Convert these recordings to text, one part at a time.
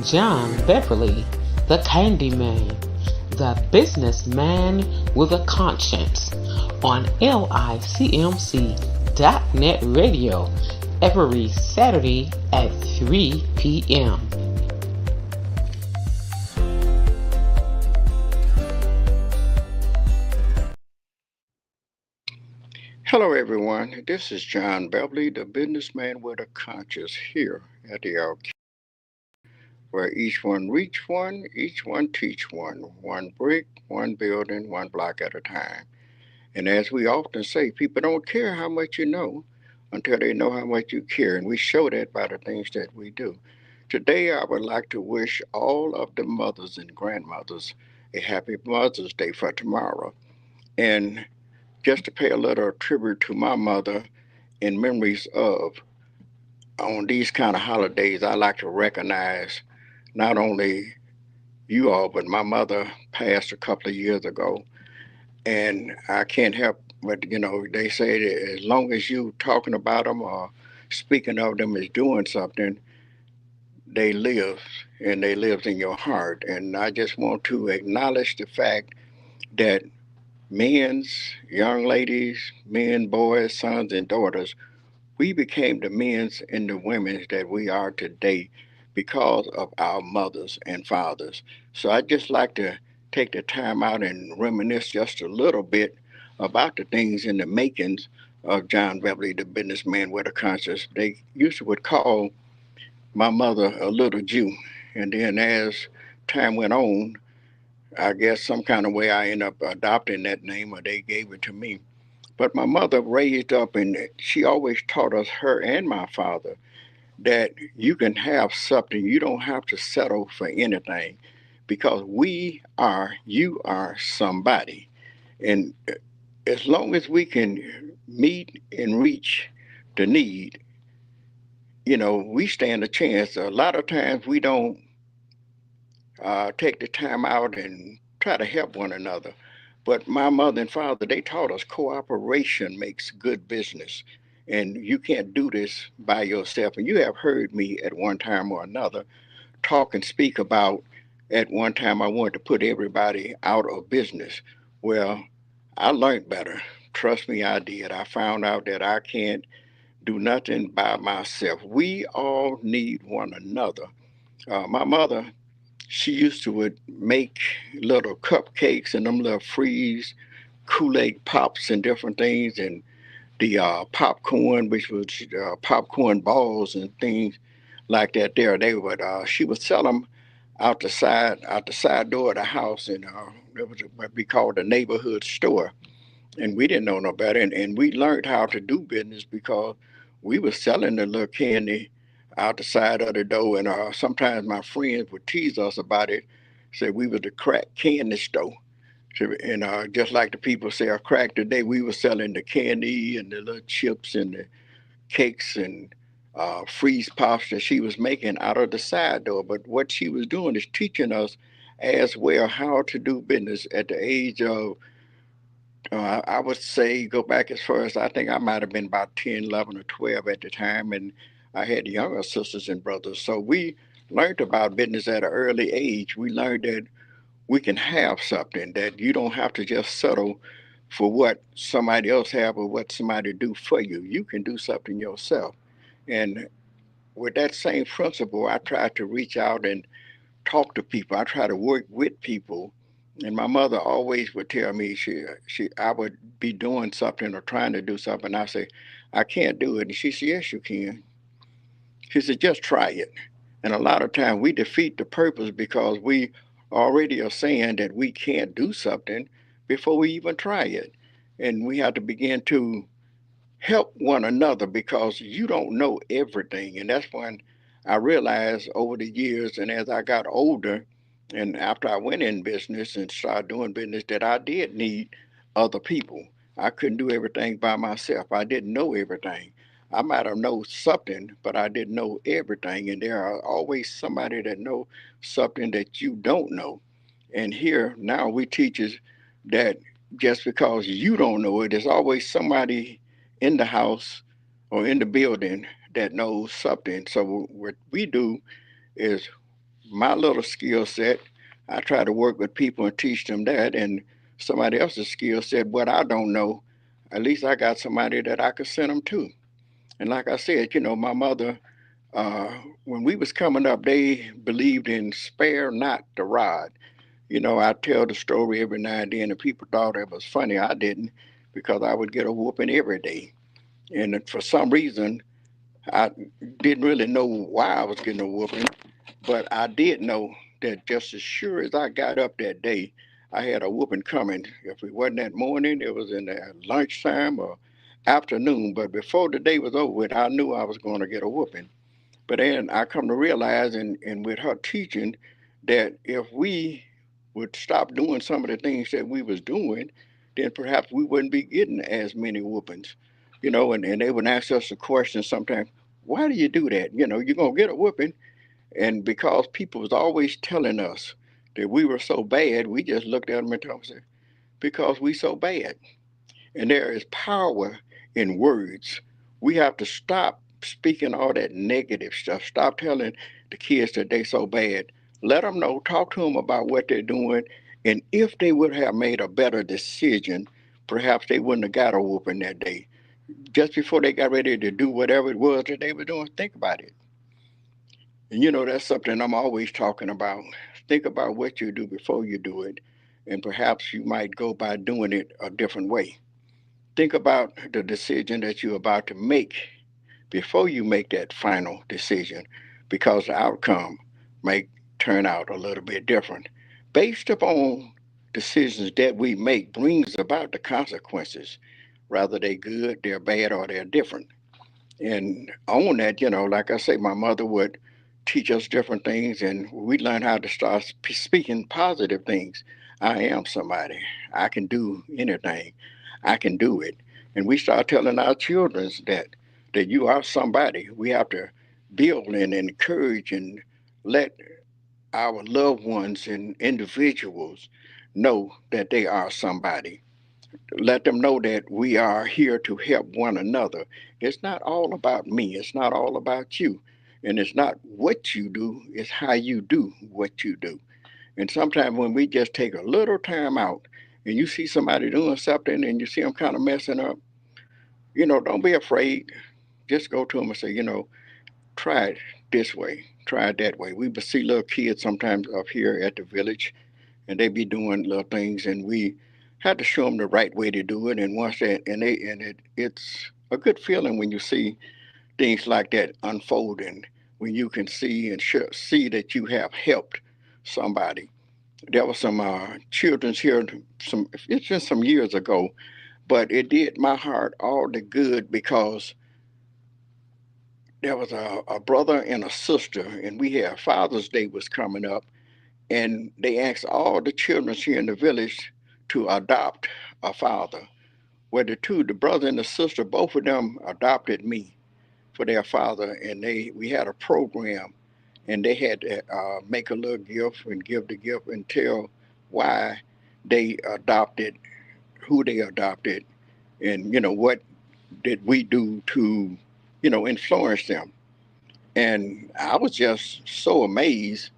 John Beverly, the Candyman, the businessman with a conscience, on LICMC.net radio every Saturday at 3 p.m. Hello, everyone. This is John Beverly, the businessman with a conscience, here at the LQ, where each one reach one, each one teach one brick, one building, one block at a time. And as we often say, people don't care how much you know until they know how much you care, and we show that by the things that we do. Today, I would like to wish all of the mothers and grandmothers a happy Mother's Day for tomorrow. And just to pay a little tribute to my mother, in memories of on these kind of holidays, I like to recognize not only you all, but my mother passed a couple of years ago, and I can't help but they say that as long as you talking about them or speaking of them as doing something, they live and they lives in your heart. And I just want to acknowledge the fact that men's, young ladies, men, boys, sons, and daughters, we became the men's and the women's that we are today because of our mothers and fathers. So I just like to take the time out and reminisce just a little bit about the things in the makings of John Beverly, the businessman with a conscience. They used to would call my mother a little Jew. And then as time went on, I guess some kind of way I ended up adopting that name or they gave it to me. But my mother raised up and she always taught us, her and my father, that you can have something. You don't have to settle for anything because you are somebody. And as long as we can meet and reach the need, we stand a chance. A lot of times we don't take the time out and try to help one another. But my mother and father, they taught us cooperation makes good business. And you can't do this by yourself. And you have heard me at one time or another talk and speak about at one time I wanted to put everybody out of business. Well, I learned better. Trust me, I did. I found out that I can't do nothing by myself. We all need one another. My mother, she used to would make little cupcakes and them little freeze Kool-Aid pops and different things, and the popcorn, which was popcorn balls and things like that. There, they would. She would sell them out the side door of the house, and it was what we called the neighborhood store. And we didn't know no better, and we learned how to do business because we were selling the little candy out the side of the door, and sometimes my friends would tease us about it, say we were the crack candy store. So, and just like the people sell crack today, we were selling the candy and the little chips and the cakes and freeze pops that she was making out of the side door. But what she was doing is teaching us as well how to do business at the age of, I would say, go back as far as I think I might have been about 10, 11, or 12 at the time. And I had younger sisters and brothers. So we learned about business at an early age. We learned that we can have something, that you don't have to just settle for what somebody else have or what somebody do for you. You can do something yourself. And with that same principle, I try to reach out and talk to people. I try to work with people. And my mother always would tell me I would be doing something or trying to do something. I say, I can't do it. And she said, yes, you can. She said, just try it. And a lot of times we defeat the purpose because we already are saying that we can't do something before we even try it. And we have to begin to help one another because you don't know everything. And that's when I realized over the years and as I got older and after I went in business and started doing business that I did need other people. I couldn't do everything by myself. I didn't know everything. I might have known something, but I didn't know everything. And there are always somebody that know something that you don't know. And here now we teachers that just because you don't know it, there's always somebody in the house or in the building that knows something. So what we do is my little skill set, I try to work with people and teach them that, and somebody else's skill set, what I don't know, at least I got somebody that I could send them to. And like I said, my mother, uh, when we was coming up, they believed in spare not the rod. I tell the story every now and then, and people thought it was funny. I didn't, because I would get a whooping every day. And for some reason, I didn't really know why I was getting a whooping, but I did know that just as sure as I got up that day, I had a whooping coming. If it wasn't that morning, it was in the lunchtime or afternoon. But before the day was over with, I knew I was going to get a whooping. But then I come to realize, and with her teaching, that if we would stop doing some of the things that we was doing, then perhaps we wouldn't be getting as many whoopings. And they would ask us a question sometimes, why do you do that? You're going to get a whooping. And because people was always telling us that we were so bad, we just looked at them and told them, because we so bad. And there is power in words. We have to stop speaking all that negative stuff. Stop telling the kids that they so bad. Let them know, talk to them about what they're doing. And if they would have made a better decision, perhaps they wouldn't have got a whooping that day. Just before they got ready to do whatever it was that they were doing, think about it. And that's something I'm always talking about. Think about what you do before you do it, and perhaps you might go by doing it a different way. Think about the decision that you're about to make before you make that final decision, because the outcome may turn out a little bit different. Based upon decisions that we make brings about the consequences, whether they're good, they're bad, or they're different. And on that, like I say, my mother would teach us different things, and we learn how to start speaking positive things. I am somebody. I can do anything. I can do it. And we start telling our children that you are somebody. We have to build and encourage and let our loved ones and individuals know that they are somebody. Let them know that we are here to help one another. It's not all about me, it's not all about you. And it's not what you do, it's how you do what you do. And sometimes when we just take a little time out and you see somebody doing something and you see them kind of messing up, don't be afraid. Just go to them and say, try it this way, try it that way. We see little kids sometimes up here at the village, and they be doing little things, and we had to show them the right way to do it. And once that, it's a good feeling when you see things like that unfolding, when you can see and see that you have helped somebody. There was some children's here, it's just some years ago, but it did my heart all the good, because there was a brother and a sister, and we had Father's Day was coming up, and they asked all the children here in the village to adopt a father. Well, the brother and the sister, both of them adopted me for their father, and we had a program, and they had to make a little gift and give the gift and tell why they adopted, who they adopted, and what did we do to influence them. And I was just so amazed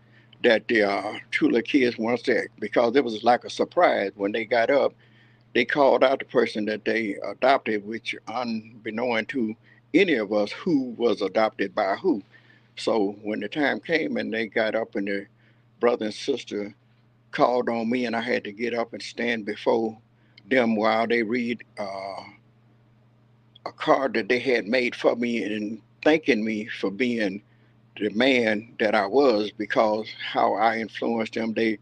that the two little kids once there, because it was like a surprise when they got up, they called out the person that they adopted, which unbeknown to any of us who was adopted by who. So when the time came and they got up and the brother and sister called on me, and I had to get up and stand before them while they read a card that they had made for me and thanking me for being the man that I was, because how I influenced them. It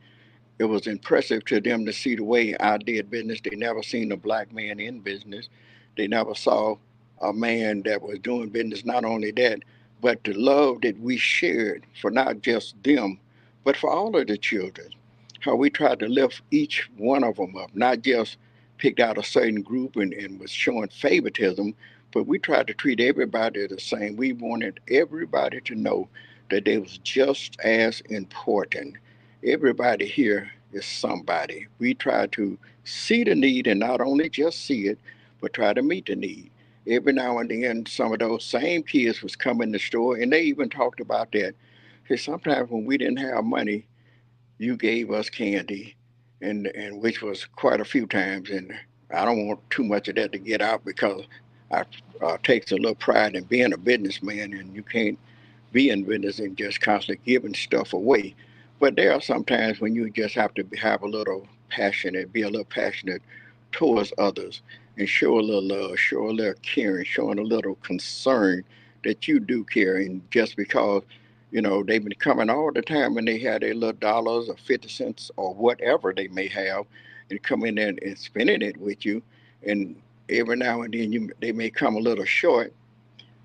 was impressive to them to see the way I did business. They never seen a black man in business. They never saw a man that was doing business. Not only that, but the love that we shared for not just them, but for all of the children. How we tried to lift each one of them up, not just picked out a certain group and was showing favoritism, but we tried to treat everybody the same. We wanted everybody to know that they was just as important. Everybody here is somebody. We try to see the need and not only just see it, but try to meet the need. Every now and then, some of those same kids was coming to the store, and they even talked about that. Because sometimes when we didn't have money, you gave us candy, and which was quite a few times. And I don't want too much of that to get out because I takes a little pride in being a businessman, and you can't be in business and just constantly giving stuff away. But there are some times when you just have to have a little passionate, be a little passionate towards others, and show a little love, show a little caring, showing a little concern that you do care. And just because, they've been coming all the time and they had their little dollars or 50 cents or whatever they may have, and come in there and spending it with you. And every now and then they may come a little short.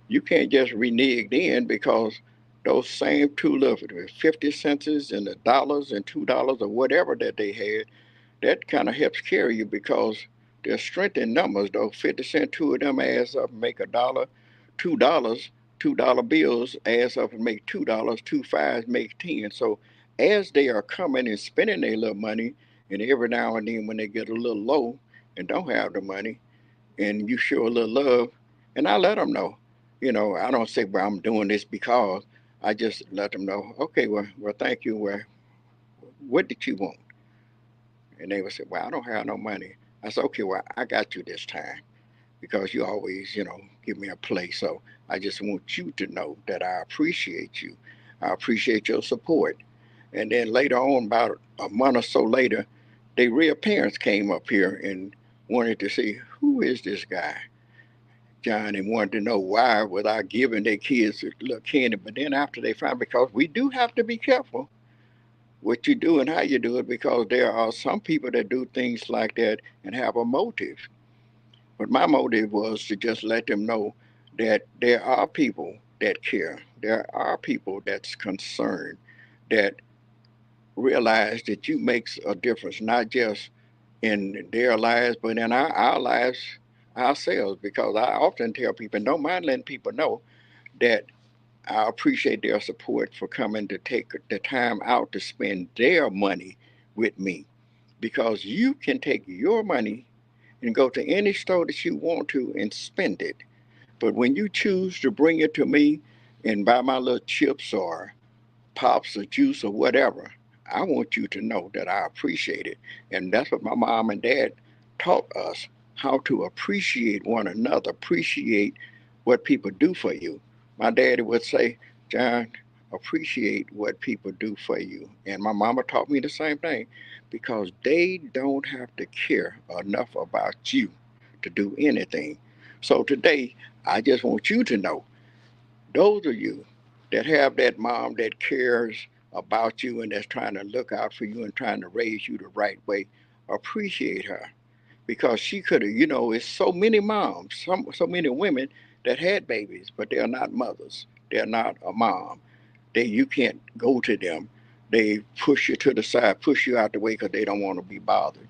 You can't just renege then, because those same two little 50 cents and the dollars and $2 or whatever that they had, that kind of helps carry you, because there's strength in numbers. Though 50 cent, two of them adds up and make a dollar. $2, $2 bills adds up and make $2. Two fives make 10. So as they are coming and spending their little money, and every now and then when they get a little low and don't have the money, and you show a little love, and I let them know. I don't say, well, I'm doing this because. I just let them know, okay, well, thank you. Well, what did you want? And they would say, well, I don't have no money. I said, okay, well, I got you this time, because you always, give me a play. So I just want you to know that I appreciate you. I appreciate your support. And then later on, about a month or so later, their real parents came up here and wanted to see, who is this guy, John, and wanted to know why without giving their kids a little candy. But then after they found, because we do have to be careful what you do and how you do it, because there are some people that do things like that and have a motive. But my motive was to just let them know that there are people that care. There are people that's concerned, that realize that you makes a difference, not just in their lives, but in our lives ourselves. Because I often tell people, and don't mind letting people know, that I appreciate their support for coming to take the time out to spend their money with me. Because you can take your money and go to any store that you want to and spend it. But when you choose to bring it to me and buy my little chips or pops or juice or whatever, I want you to know that I appreciate it. And that's what my mom and dad taught us, how to appreciate one another, appreciate what people do for you. My daddy would say, John, appreciate what people do for you. And my mama taught me the same thing, because they don't have to care enough about you to do anything. So today, I just want you to know, those of you that have that mom that cares about you and that's trying to look out for you and trying to raise you the right way, appreciate her. Because she could have, it's so many moms, so many women that had babies, but they're not mothers. They're not a mom. You can't go to them. They push you to the side, push you out the way because they don't want to be bothered.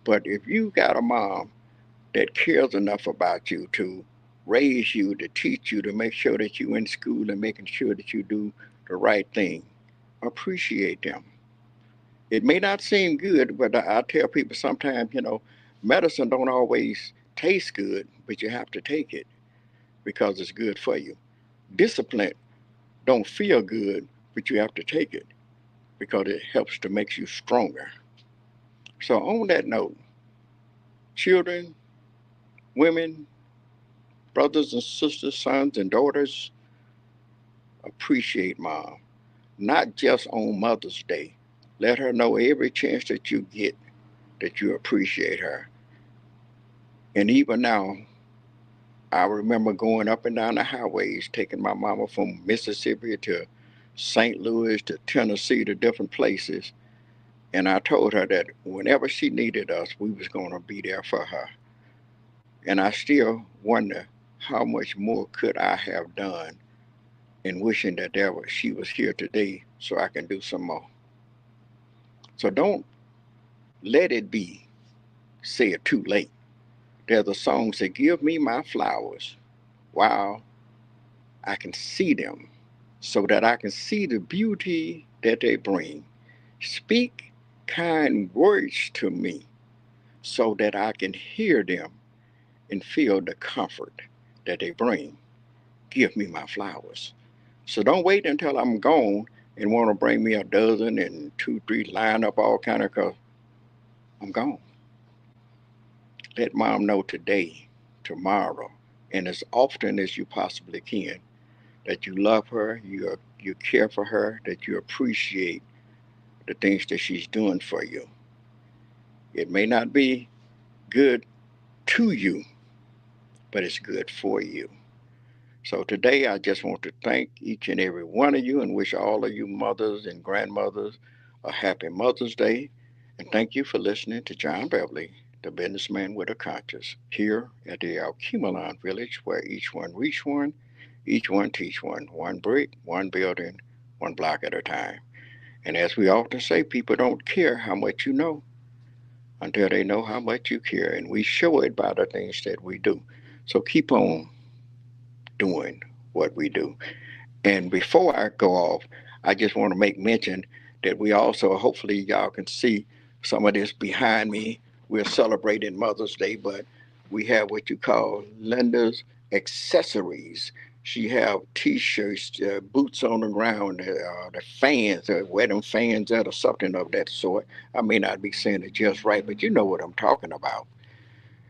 But if you got a mom that cares enough about you to raise you, to teach you, to make sure that you in school and making sure that you do the right thing, appreciate them. It may not seem good, but I tell people sometimes, medicine don't always taste good, but you have to take it because it's good for you. Discipline don't feel good, but you have to take it because it helps to make you stronger. So on that note, children, women, brothers and sisters, sons and daughters, appreciate mom, not just on Mother's Day. Let her know every chance that you get that you appreciate her. And even now, I remember going up and down the highways, taking my mama from Mississippi to St. Louis to Tennessee to different places. And I told her that whenever she needed us, we was going to be there for her. And I still wonder, how much more could I have done, in wishing that she was here today so I can do some more. So don't let it be said too late. There's a song that give me my flowers while I can see them, so that I can see the beauty that they bring. Speak kind words to me so that I can hear them and feel the comfort that they bring. Give me my flowers. So don't wait until I'm gone and want to bring me a dozen and two, three line up all kind of, cause I'm gone. Let mom know today, tomorrow, and as often as you possibly can that you love her, you care for her, that you appreciate the things that she's doing for you. It may not be good to you, but it's good for you. So today I just want to thank each and every one of you and wish all of you mothers and grandmothers a happy Mother's Day. And thank you for listening to John Beverly, the businessman with a conscience, here at the Alkemalon Village, where each one reach one, each one teach one brick, one building, one block at a time. And as we often say, people don't care how much you know until they know how much you care. And we show it by the things that we do. So keep on doing what we do. And before I go off, I just want to make mention that we also, hopefully, y'all can see some of this behind me. We're celebrating Mother's Day, but we have what you call Linda's accessories. She have T-shirts, boots on the ground, the fans, wedding fans, that or something of that sort. I may not be saying it just right, but you know what I'm talking about.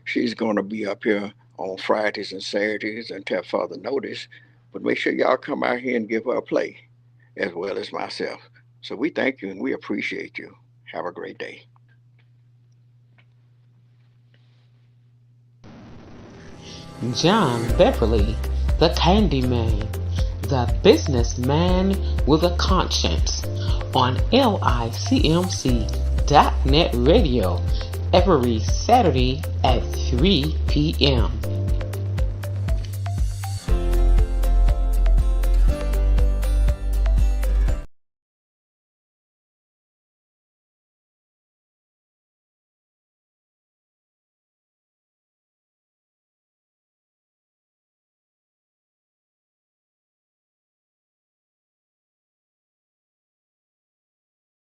She's going to be up here on Fridays and Saturdays until further notice. But make sure y'all come out here and give her a play, as well as myself. So we thank you and we appreciate you. Have a great day. John Beverly, the Candyman, the businessman with a conscience, on licmc.net radio every Saturday at 3 p.m.